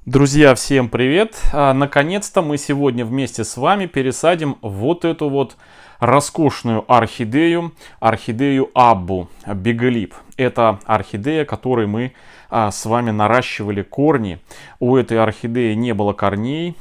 Друзья, всем привет! Наконец-то мы сегодня вместе с вами пересадим вот эту вот роскошную орхидею, орхидею Аббу Биглип. Это орхидея, которой мы с вами наращивали корни. У этой орхидеи не было корней,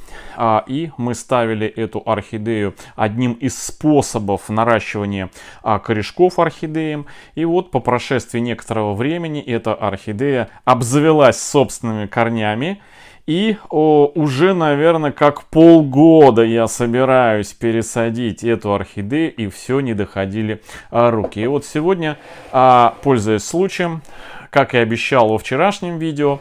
и мы ставили эту орхидею одним из способов наращивания корешков орхидеям. И вот по прошествии некоторого времени эта орхидея обзавелась собственными корнями. И уже, наверное, как полгода я собираюсь пересадить эту орхидею, и все не доходили руки. И вот сегодня, пользуясь случаем, как и обещал во вчерашнем видео,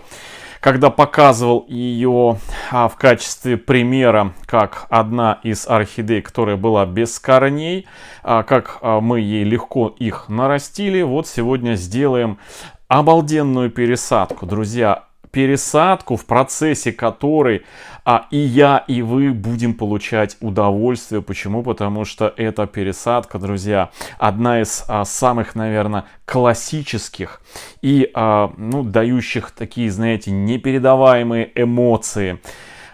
когда показывал ее в качестве примера, как одна из орхидей, которая была без корней, как мы ей легко их нарастили, вот сегодня сделаем обалденную пересадку, друзья. Пересадку, в процессе которой и я, и вы будем получать удовольствие. Почему? Потому что эта пересадка, друзья, одна из самых, наверное, классических и дающих такие, знаете, непередаваемые эмоции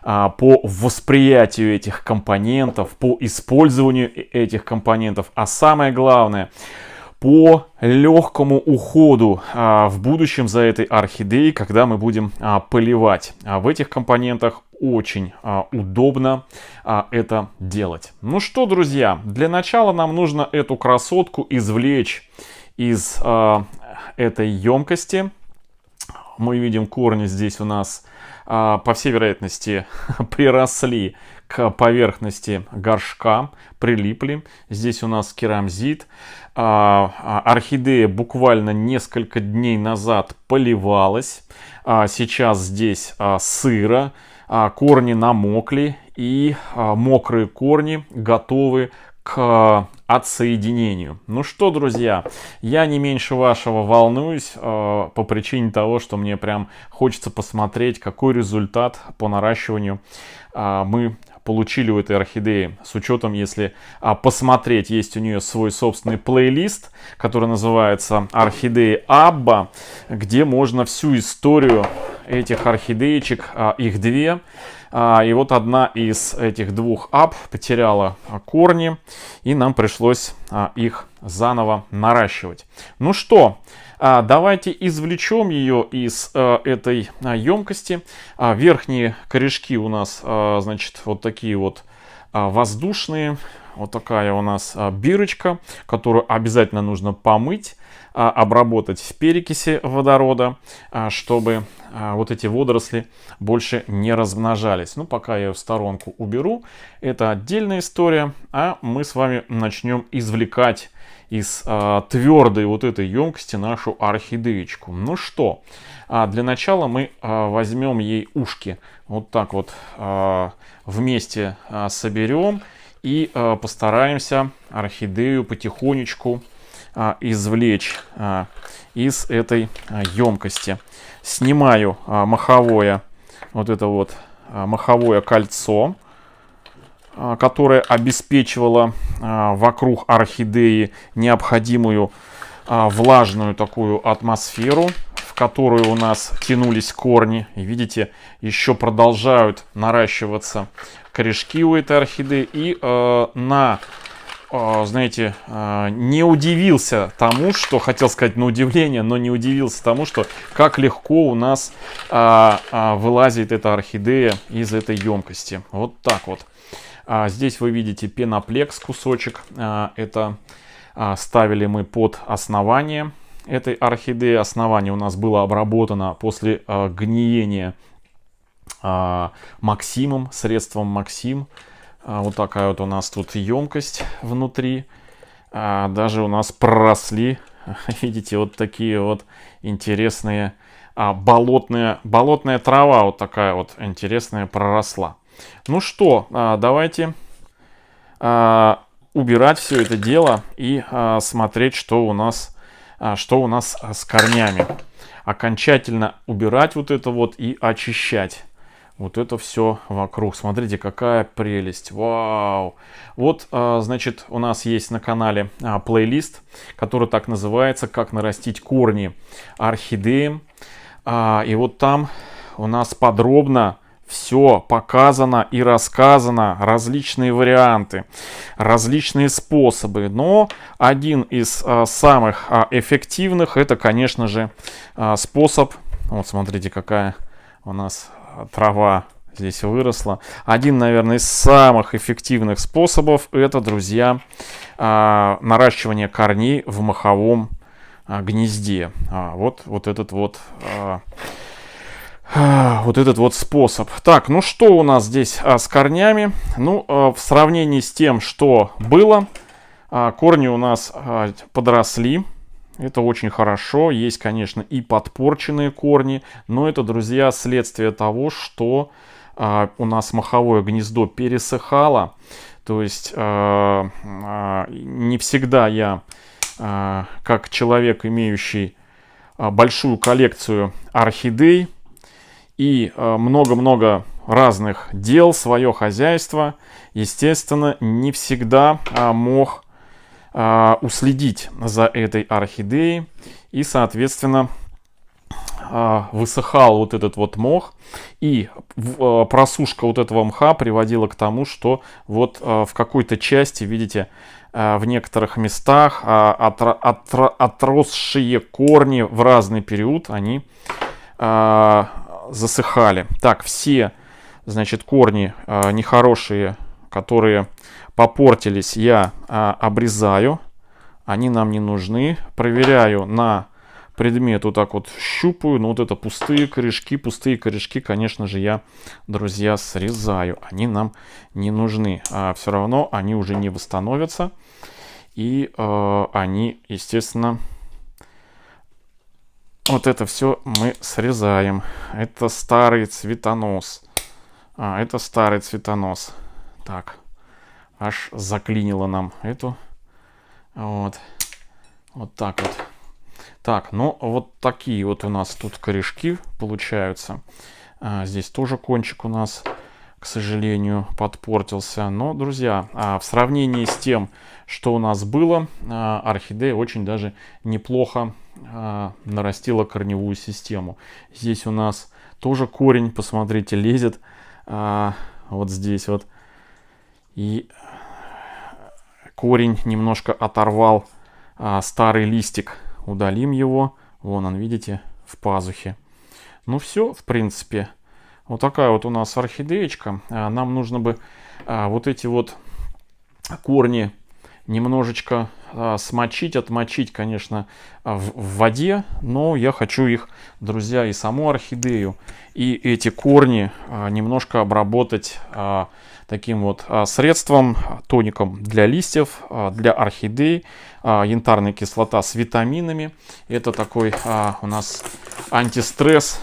по восприятию этих компонентов, по использованию этих компонентов, а самое главное – по легкому уходу в будущем за этой орхидеей, когда мы будем поливать. В этих компонентах очень удобно это делать. Ну что, друзья, для начала нам нужно эту красотку извлечь из этой емкости. Мы видим, корни здесь у нас, по всей вероятности, приросли к поверхности горшка, прилипли. Здесь у нас керамзит. Орхидея буквально несколько дней назад поливалась. Сейчас здесь сыро. Корни намокли. И мокрые корни готовы к отсоединению. Ну что, друзья, я не меньше вашего волнуюсь по причине того, что мне прям хочется посмотреть, какой результат по наращиванию мы получили у этой орхидеи. С учетом, если посмотреть, есть у нее свой собственный плейлист, который называется «Орхидеи Абба», где можно всю историю этих орхидеечек, их две. И вот одна из этих двух Абб потеряла корни, и нам пришлось их заново наращивать. Ну что, давайте извлечем ее из этой емкости. Верхние корешки у нас, значит, вот такие вот воздушные. Вот такая у нас бирочка, которую обязательно нужно помыть, обработать в перекиси водорода, чтобы вот эти водоросли больше не размножались. Ну, пока я ее в сторонку уберу, это отдельная история, а мы с вами начнем извлекать из твердой вот этой емкости нашу орхидеечку. Ну что, для начала мы возьмем ей ушки, вот так вот вместе соберем и постараемся орхидею потихонечку извлечь из этой емкости. Снимаю маховое, вот это вот маховое кольцо, которое обеспечивало вокруг орхидеи необходимую влажную такую атмосферу, в которую у нас тянулись корни. И видите, еще продолжают наращиваться корешки у этой орхидеи. И знаете, не удивился тому, что, хотел сказать на удивление, но не удивился тому, что как легко у нас вылазит эта орхидея из этой емкости. Вот так вот. Здесь вы видите пеноплекс кусочек. Это ставили мы под основание этой орхидеи. Основание у нас было обработано после гниения Максимом, средством Максим. Вот такая вот у нас тут емкость внутри. Даже у нас проросли, видите, вот такие вот интересные болотная трава. Вот такая вот интересная проросла. Ну что, давайте убирать все это дело и смотреть, что у нас с корнями. Окончательно убирать вот это вот и очищать вот это все вокруг. Смотрите, какая прелесть. Вау! Вот, значит, у нас есть на канале плейлист, который так называется «Как нарастить корни орхидеям». И вот там у нас подробно все показано и рассказано, различные варианты, различные способы. Но один из самых эффективных, это, конечно же, способ. Вот смотрите, какая у нас трава здесь выросла. Один, наверное, из самых эффективных способов, это, друзья, наращивание корней в моховом гнезде. Вот этот вот способ. Так, ну что у нас здесь с корнями? Ну, в сравнении с тем, что было, корни у нас подросли. Это очень хорошо. Есть, конечно, и подпорченные корни, но это, друзья, следствие того, что у нас моховое гнездо пересыхало. То есть не всегда я, как человек, имеющий большую коллекцию орхидей и много-много разных дел, свое хозяйство, естественно, не всегда мог уследить за этой орхидеей, и, соответственно, высыхал вот этот вот мох, и просушка вот этого мха приводила к тому, что вот в какой-то части, видите, в некоторых местах отросшие корни в разный период, они засыхали. Так, все, значит, корни нехорошие, которые попортились, я обрезаю. Они нам не нужны. Проверяю на предмет, вот так вот щупаю. Но вот это пустые корешки, конечно же, я, друзья, срезаю. Они нам не нужны. Все равно они уже не восстановятся. И они, естественно, вот это все мы срезаем. Это старый цветонос. Это старый цветонос. Так, аж заклинило нам эту. Вот так вот. Так, ну вот такие вот у нас тут корешки получаются. Здесь тоже кончик у нас, к сожалению, подпортился. Но, друзья, в сравнении с тем, что у нас было, орхидея очень даже неплохо нарастила корневую систему. Здесь у нас тоже корень, посмотрите, лезет вот здесь вот. И корень немножко оторвал старый листик. Удалим его. Вон он, видите, в пазухе. Ну все, в принципе. Вот такая вот у нас орхидеечка. Нам нужно бы вот эти вот корни немножечко смочить, отмочить, конечно, в воде. Но я хочу их, друзья, и саму орхидею, и эти корни немножко обработать таким вот средством, тоником для листьев, для орхидей. Янтарная кислота с витаминами. Это такой у нас антистресс.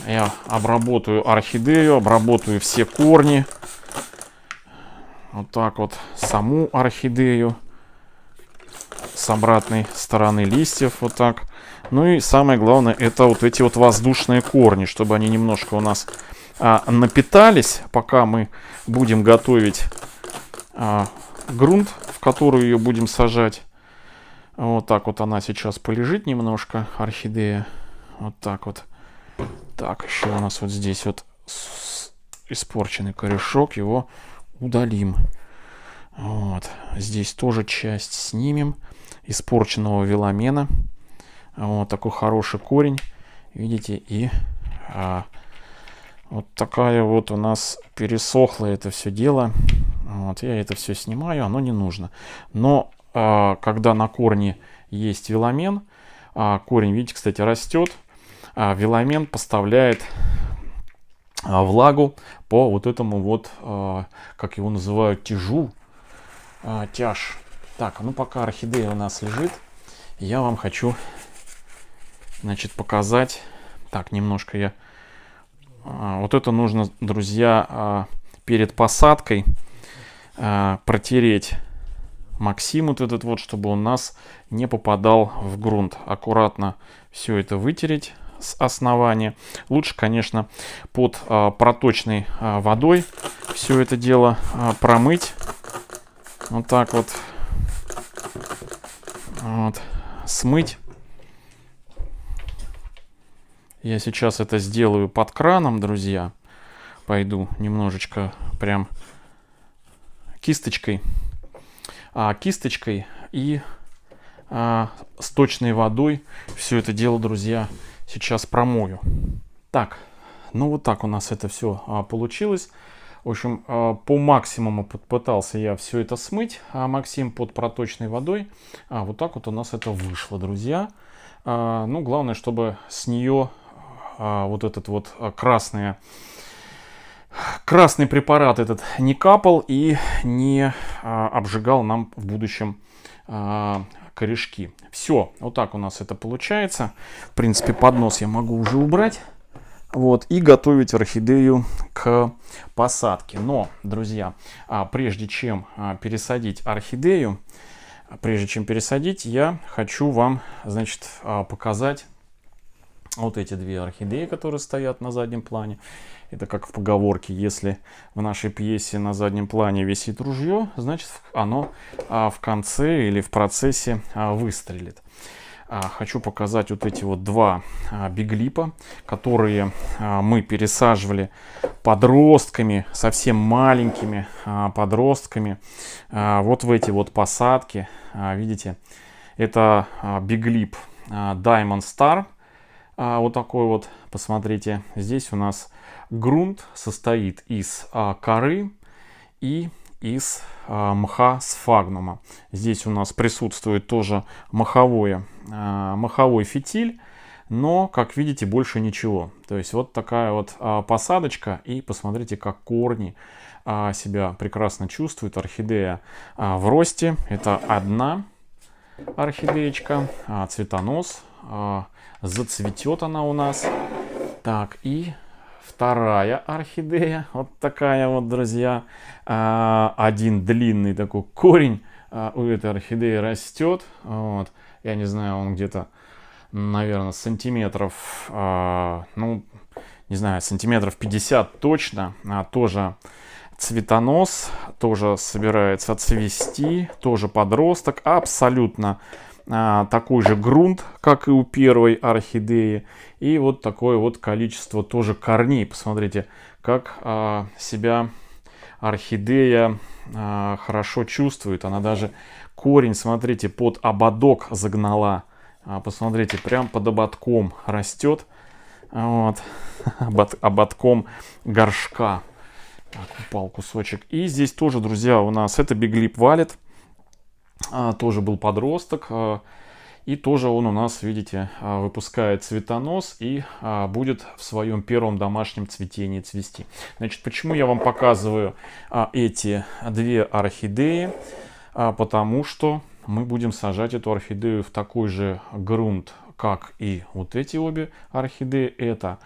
Я обработаю орхидею, обработаю все корни. Вот так вот саму орхидею. С обратной стороны листьев. Вот так. Ну и самое главное, это вот эти вот воздушные корни, чтобы они немножко у нас напитались, пока мы будем готовить грунт, в который ее будем сажать. Вот так вот она сейчас полежит немножко, орхидея. Вот так вот. Так, еще у нас вот здесь вот испорченный корешок, его удалим. Вот. Здесь тоже часть снимем испорченного веломена. Вот такой хороший корень. Видите, и вот такая вот у нас пересохло это все дело. Вот, я это все снимаю, оно не нужно. Но когда на корне есть веломен, корень, видите, кстати, растет, веломен поставляет влагу по вот этому вот, как его называют, тяжу, тяж. Так, ну пока орхидея у нас лежит, я вам хочу, значит, показать. Так, немножко я... Вот это нужно, друзья, перед посадкой протереть Максим вот этот вот, чтобы он у нас не попадал в грунт. Аккуратно все это вытереть с основания. Лучше, конечно, под проточной водой все это дело промыть. Вот так вот. Вот. Смыть. Я сейчас это сделаю под краном, друзья. пойду немножечко прям кисточкой, и сточной водой все это дело, друзья, сейчас промою. Так, ну вот так у нас это все получилось. В общем, по максимуму попытался я все это смыть, Максим, под проточной водой. Вот так вот у нас это вышло, друзья. Ну, главное, чтобы с нее вот этот вот красный препарат этот не капал и не обжигал нам в будущем корешки. Все, вот так у нас это получается. В принципе, поднос я могу уже убрать. Вот, и готовить орхидею к посадке. Но, друзья, прежде чем пересадить орхидею, я хочу вам, значит, показать вот эти две орхидеи, которые стоят на заднем плане. Это как в поговорке: если в нашей пьесе на заднем плане висит ружье, значит оно в конце или в процессе выстрелит. Хочу показать вот эти вот два биглипа, которые мы пересаживали подростками, совсем маленькими подростками, вот в эти вот посадки. Видите, это биглип Diamond Star, вот такой вот, посмотрите. Здесь у нас грунт состоит из коры и из мха сфагнума. Здесь у нас присутствует тоже маховой фитиль, но, как видите, больше ничего. То есть вот такая вот посадочка, и посмотрите, как корни себя прекрасно чувствуют. Орхидея в росте. Это одна орхидеечка, цветонос. Зацветет она у нас. Так, и вторая орхидея, вот такая вот, друзья. Один длинный такой корень у этой орхидеи растет. Вот. Я не знаю, он где-то, наверное, сантиметров, ну, не знаю, сантиметров 50 точно. Тоже цветонос, тоже собирается цвести, тоже подросток. Абсолютно такой же грунт, как и у первой орхидеи. И вот такое вот количество тоже корней. Посмотрите, как себя орхидея хорошо чувствует. Она даже корень, смотрите, под ободок загнала. Посмотрите, прям под ободком растет. Вот. Ободком горшка. Так, упал кусочек. И здесь тоже, друзья, у нас это биглип валет. Тоже был подросток. И тоже он у нас, видите, выпускает цветонос и будет в своем первом домашнем цветении цвести. Значит, почему я вам показываю эти две орхидеи? Потому что мы будем сажать эту орхидею в такой же грунт, как и вот эти обе орхидеи. Это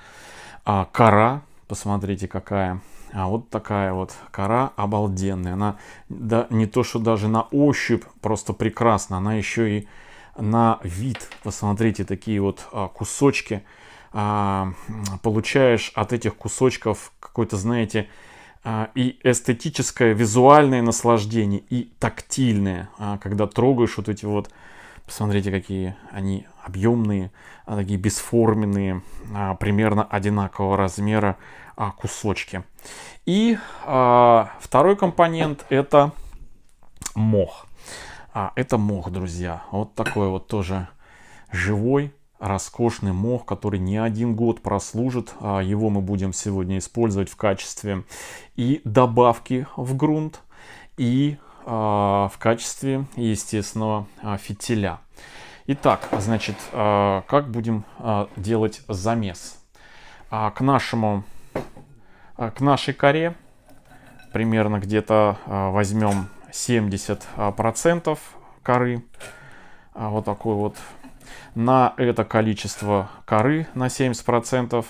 кора, посмотрите, какая. Вот такая вот кора обалденная. Она, да, не то что даже на ощупь просто прекрасна, она еще и на вид. Посмотрите, такие вот кусочки. Получаешь от этих кусочков какое-то, знаете, и эстетическое, визуальное наслаждение, и тактильное. Когда трогаешь вот эти вот, посмотрите, какие они объемные, такие бесформенные, примерно одинакового размера кусочки. И второй компонент — это мох. Это мох, друзья. Вот такой вот тоже живой, роскошный мох, который не один год прослужит. Его мы будем сегодня использовать в качестве и добавки в грунт, и в качестве естественного фитиля. Итак, значит, как будем делать замес? К нашей коре примерно где-то возьмем 70% коры. Вот такой вот. На это количество коры, на 70%,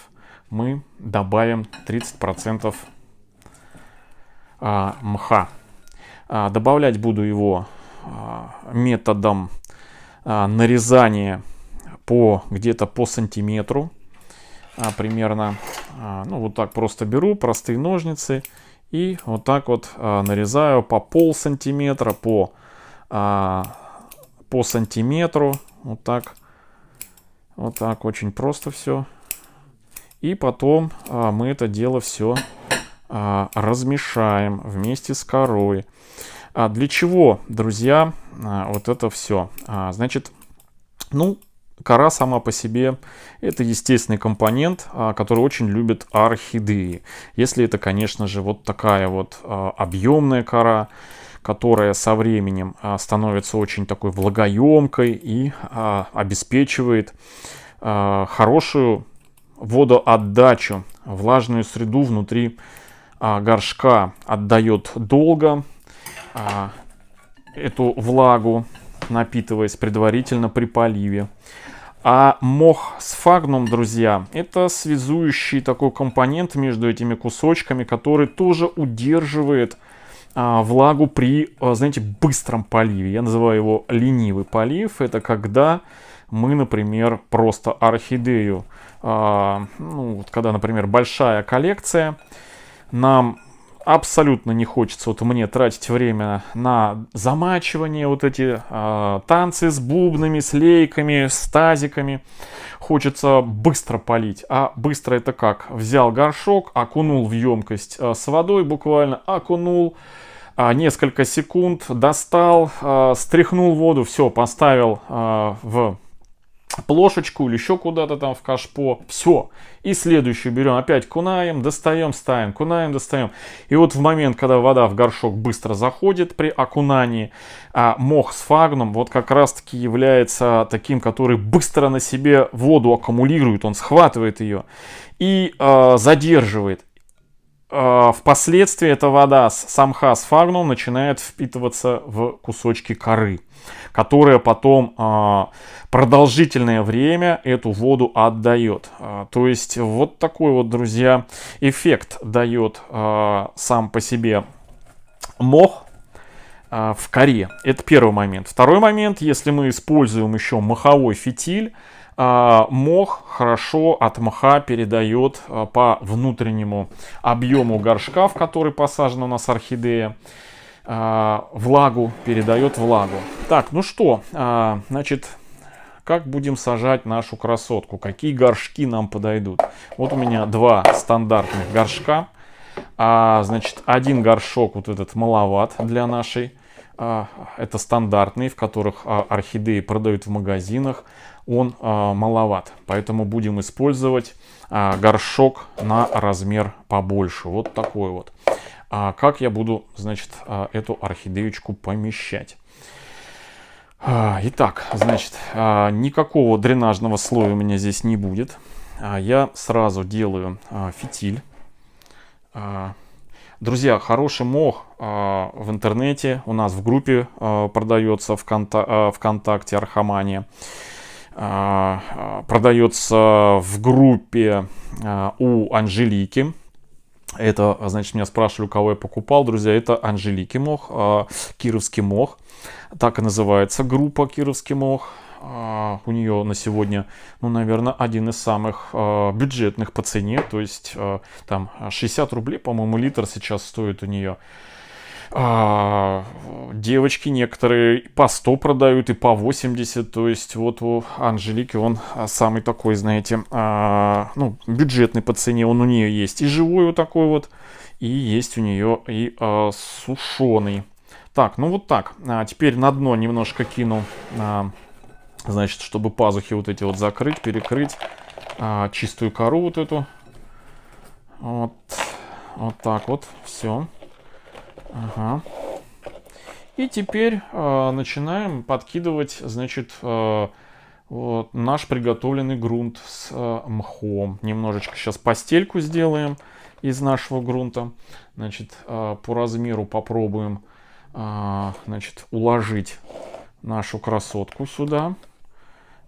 мы добавим 30% мха. Добавлять буду его методом нарезания где-то по сантиметру примерно. Ну, вот так просто беру простые ножницы и вот так вот нарезаю по полсантиметра, по сантиметру. Вот так очень просто все. И потом мы это дело все размешаем вместе с корой. Для чего, друзья, вот это все? Значит, ну, кора сама по себе это естественный компонент, который очень любят орхидеи. Если это, конечно же, вот такая вот объемная кора, которая со временем становится очень такой влагоемкой и обеспечивает хорошую водоотдачу, влажную среду внутри горшка отдает долго эту влагу, напитываясь предварительно при поливе. А мох сфагнум, друзья, это связующий такой компонент между этими кусочками, который тоже удерживает влагу при, знаете, быстром поливе. Я называю его ленивый полив. Это когда мы, например, просто орхидею, ну, когда, например, большая коллекция, нам абсолютно не хочется, вот мне, тратить время на замачивание, вот эти танцы с бубнами, с лейками, с тазиками. Хочется быстро полить. А быстро это как? Взял горшок, окунул в емкость с водой, буквально окунул, несколько секунд, достал, стряхнул воду, все, поставил в плошечку или еще куда-то там в кашпо, все. И следующую берем, опять кунаем, достаем, ставим, кунаем, достаем. И вот в момент, когда вода в горшок быстро заходит при окунании, мох сфагнум вот как раз-таки является таким, который быстро на себе воду аккумулирует, он схватывает ее и задерживает. Впоследствии эта вода с самха сфагнум начинает впитываться в кусочки коры, которая потом продолжительное время эту воду отдает. То есть вот такой вот, друзья, эффект дает сам по себе мох в коре. Это первый момент. Второй момент, если мы используем еще моховой фитиль, мох хорошо от мха передает по внутреннему объему горшка, в который посажена у нас орхидея, влагу, передает влагу. Так, ну что, значит, как будем сажать нашу красотку? Какие горшки нам подойдут? Вот у меня два стандартных горшка. Значит, один горшок вот этот маловат для нашей. Это стандартный, в которых орхидеи продают в магазинах. Он маловат, поэтому будем использовать горшок на размер побольше. Вот такой вот. Как я буду, значит, эту орхидеечку помещать? Итак, значит, никакого дренажного слоя у меня здесь не будет. Я сразу делаю фитиль. Друзья, хороший мох в интернете у нас в группе продается ВКонтакте Архамания. Продается в группе у Анжелики. Это, значит, меня спрашивали, у кого я покупал. Друзья, это Анжелики мох, Кировский мох. Так и называется группа Кировский мох. У нее на сегодня, ну, наверное, один из самых бюджетных по цене. То есть там 60 рублей, по-моему, литр сейчас стоит у нее. Девочки некоторые по 100 продают и по 80. То есть вот у Анжелики он самый такой, знаете, ну, бюджетный по цене. Он у нее есть и живой вот такой вот, и есть у нее и сушеный. Так, ну вот так. Теперь на дно немножко кину, значит, чтобы пазухи вот эти вот закрыть, перекрыть, чистую кору вот эту. Вот так вот, все. Ага. И теперь начинаем подкидывать, значит, вот, наш приготовленный грунт с мхом. Немножечко сейчас постельку сделаем из нашего грунта. Значит, по размеру попробуем, значит, уложить нашу красотку сюда.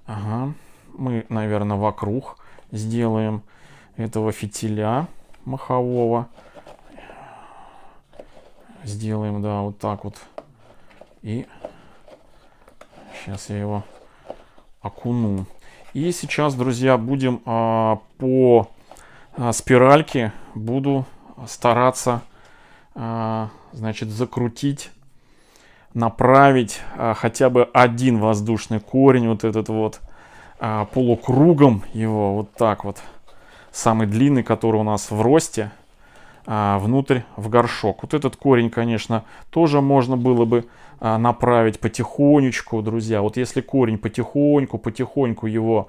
Ага. Мы, наверное, вокруг сделаем этого фитиля мохового. Сделаем, да, вот так вот. И сейчас я его окуну. И сейчас, друзья, будем по спиральке буду стараться, значит, закрутить, направить хотя бы один воздушный корень, вот этот вот, полукругом его, вот так вот. Самый длинный, который у нас в росте. внутрь в горшок. Вот этот корень, конечно, тоже можно было бы направить потихонечку, друзья. Вот если корень потихоньку его,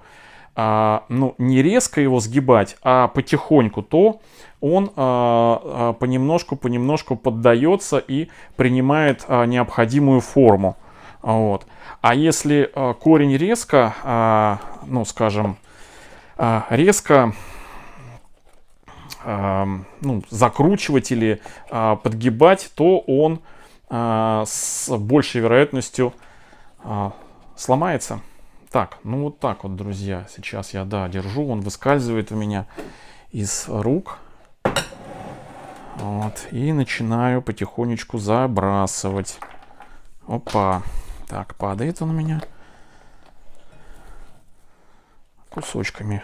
ну, не резко его сгибать, а потихоньку, то он понемножку поддается и принимает необходимую форму. Вот. А если корень резко, ну, скажем, резко ну, закручивать или подгибать, то он с большей вероятностью сломается. Так, ну вот так вот, друзья. Сейчас я, да, держу, он выскальзывает у меня из рук. Вот, и начинаю потихонечку забрасывать. Опа. Так, падает он у меня кусочками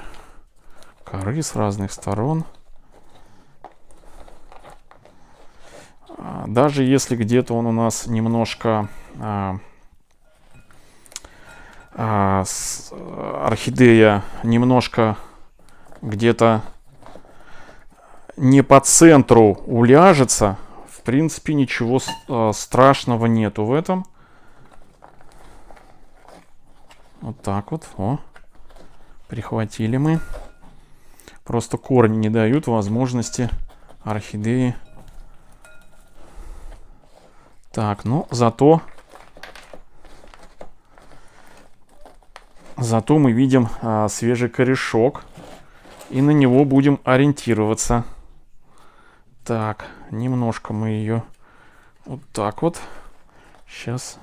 коры с разных сторон. Даже если где-то он у нас немножко орхидея немножко где-то не по центру уляжется, в принципе ничего страшного нету в этом. Вот так вот. О, прихватили мы. Просто корни не дают возможности орхидеи. Так, ну зато мы видим свежий корешок. И на него будем ориентироваться. Так, немножко мы ее вот так вот. Сейчас.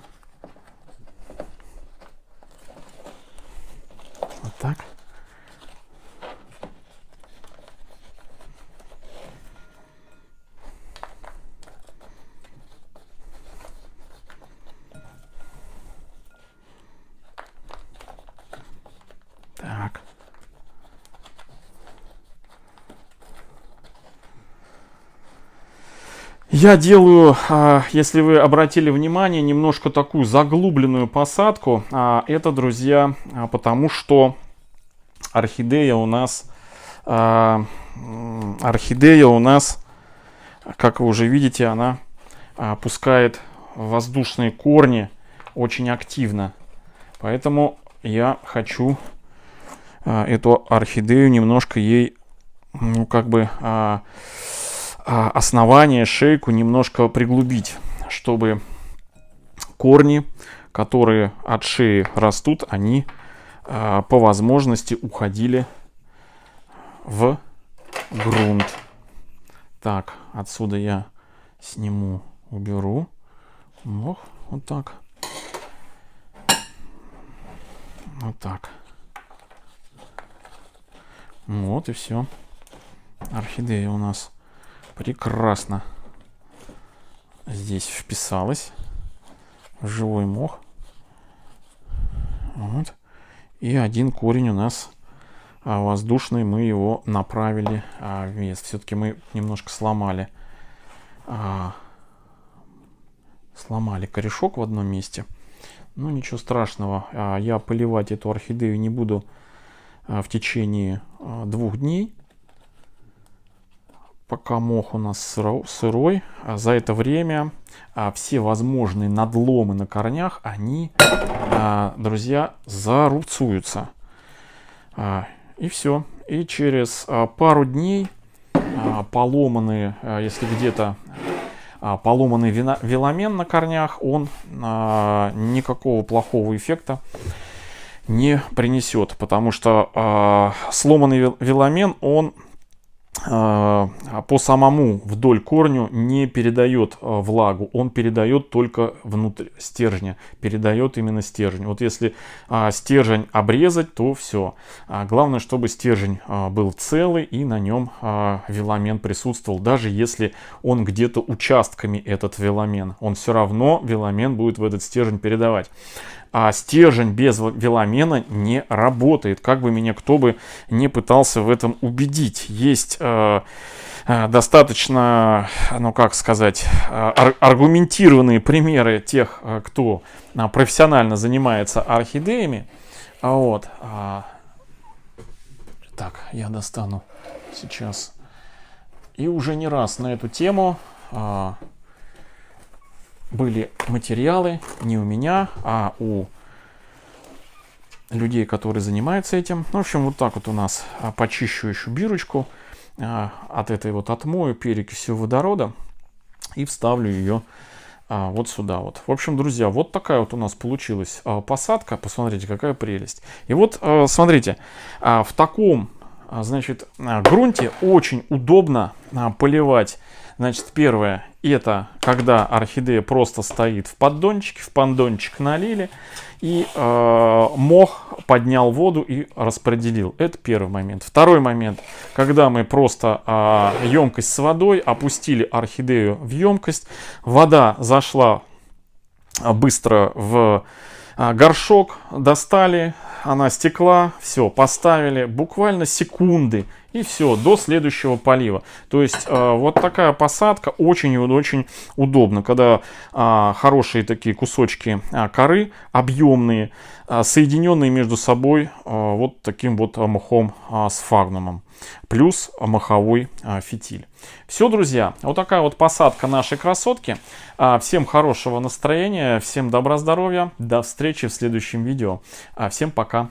Вот так. Так. Я делаю, если вы обратили внимание, немножко такую заглубленную посадку. Это, друзья, потому что орхидея у нас, как вы уже видите, она пускает воздушные корни очень активно. Поэтому я хочу эту орхидею немножко ей, ну, как бы основание, шейку немножко приглубить, чтобы корни, которые от шеи растут, они по возможности уходили в грунт. Так, отсюда я сниму, уберу мох, вот так. Вот так. Вот и все. Орхидея у нас прекрасно здесь вписалась в живой мох. Вот. И один корень у нас воздушный, мы его направили вниз. Все-таки мы немножко сломали корешок в одном месте. Ну, ничего страшного. Я поливать эту орхидею не буду в течение 2 дней. Пока мох у нас сырой, за это время все возможные надломы на корнях, они, друзья, зарубцуются. И все. И через пару дней поломанный, если где-то поломанный веламен на корнях, он никакого плохого эффекта не принесет, потому что сломанный веламен, он по самому вдоль корню не передает влагу, он передает только внутрь стержня, передает именно стержень. Вот если стержень обрезать, то все. Главное, чтобы стержень был целый и на нем веламен присутствовал, даже если он где-то участками, этот веламен, он все равно веламен будет в этот стержень передавать. А стержень без веламена не работает, как бы меня кто бы не пытался в этом убедить. Есть достаточно, ну как сказать, аргументированные примеры тех, кто профессионально занимается орхидеями. Вот. Так, я достану сейчас И уже не раз на эту тему были материалы не у меня, а у людей, которые занимаются этим. В общем, вот так вот у нас почищу еще бирочку от этой вот, отмою перекисью водорода и вставлю ее вот сюда вот. В общем, друзья, вот такая вот у нас получилась посадка. Посмотрите, какая прелесть. И вот, смотрите, в таком, значит, грунте очень удобно поливать. Значит, первое, это когда орхидея просто стоит в поддончике, в поддончик налили, и мох поднял воду и распределил. Это первый момент. Второй момент, когда мы просто емкость с водой, опустили орхидею в емкость, вода зашла быстро в горшок, достали, она стекла, все, поставили, буквально секунды, и все, до следующего полива. То есть вот такая посадка очень удобна, когда хорошие такие кусочки коры, объемные, соединенные между собой вот таким вот мхом сфагнумом, плюс моховой фитиль. Все, друзья, вот такая вот посадка нашей красотки. Всем хорошего настроения, всем добра, здоровья, до встречи в следующем видео. Всем пока.